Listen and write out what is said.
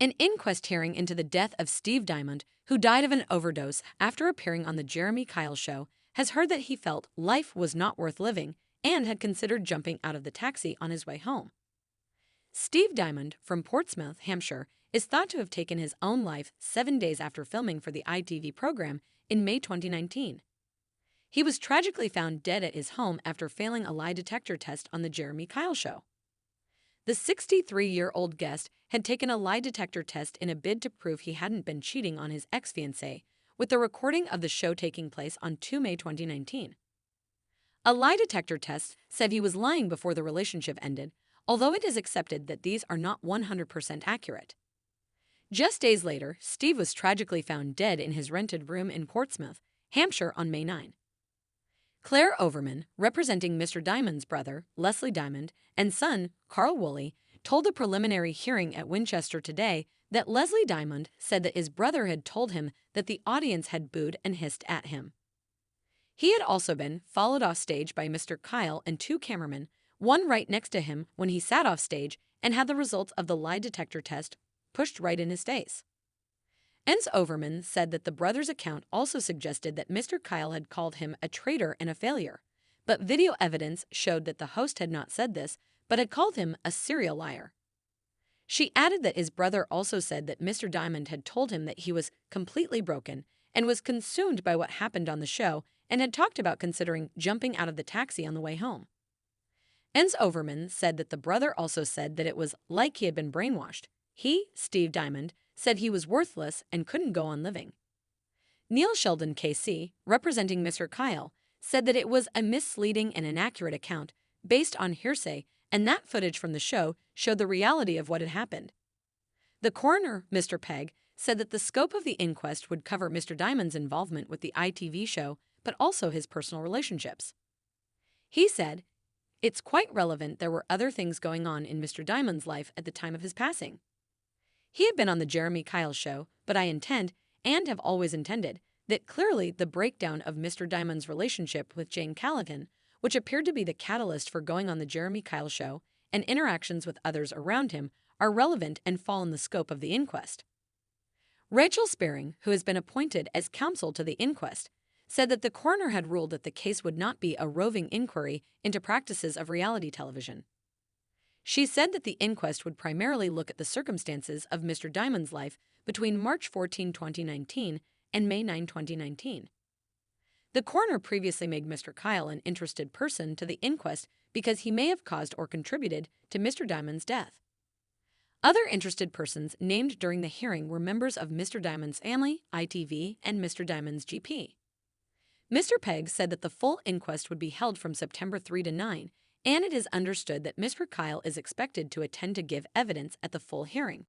An inquest hearing into the death of Steve Diamond, who died of an overdose after appearing on The Jeremy Kyle Show, has heard that he felt life was not worth living and had considered jumping out of the taxi on his way home. Steve Diamond, from Portsmouth, Hampshire, is thought to have taken his own life 7 days after filming for the ITV program in May 2019. He was tragically found dead at his home after failing a lie detector test on The Jeremy Kyle Show. The 63-year-old guest had taken a lie detector test in a bid to prove he hadn't been cheating on his ex-fiancée, with the recording of the show taking place on 2 May 2019. A lie detector test said he was lying before the relationship ended, although it is accepted that these are not 100% accurate. Just days later, Steve was tragically found dead in his rented room in Portsmouth, Hampshire on May 9. Claire Overman, representing Mr. Diamond's brother, Leslie Diamond, and son, Carl Woolley, told a preliminary hearing at Winchester today that Leslie Diamond said that his brother had told him that the audience had booed and hissed at him. He had also been followed off stage by Mr. Kyle and 2 cameramen, one right next to him when he sat off stage and had the results of the lie detector test pushed right in his face. Ens Overman said that the brothers' account also suggested that Mr. Kyle had called him a traitor and a failure, but video evidence showed that the host had not said this, but had called him a serial liar. She added that his brother also said that Mr. Diamond had told him that he was completely broken and was consumed by what happened on the show and had talked about considering jumping out of the taxi on the way home. Ens Overman said that the brother also said that it was like he had been brainwashed. He, Steve Diamond, said he was worthless and couldn't go on living. Neil Sheldon KC, representing Mr. Kyle, said that it was a misleading and inaccurate account based on hearsay, and that footage from the show showed the reality of what had happened. The coroner, Mr. Pegg, said that the scope of the inquest would cover Mr. Diamond's involvement with the ITV show, but also his personal relationships. He said, "It's quite relevant there were other things going on in Mr. Diamond's life at the time of his passing. He had been on the Jeremy Kyle Show, but I intend, and have always intended, that clearly the breakdown of Mr. Diamond's relationship with Jane Callaghan, which appeared to be the catalyst for going on the Jeremy Kyle Show, and interactions with others around him, are relevant and fall in the scope of the inquest." Rachel Spearing, who has been appointed as counsel to the inquest, said that the coroner had ruled that the case would not be a roving inquiry into practices of reality television. She said that the inquest would primarily look at the circumstances of Mr. Diamond's life between March 14, 2019 and May 9, 2019. The coroner previously made Mr. Kyle an interested person to the inquest because he may have caused or contributed to Mr. Diamond's death. Other interested persons named during the hearing were members of Mr. Diamond's family, ITV, and Mr. Diamond's GP. Mr. Pegg said that the full inquest would be held from September 3 to 9, and it is understood that Mr. Kyle is expected to attend to give evidence at the full hearing.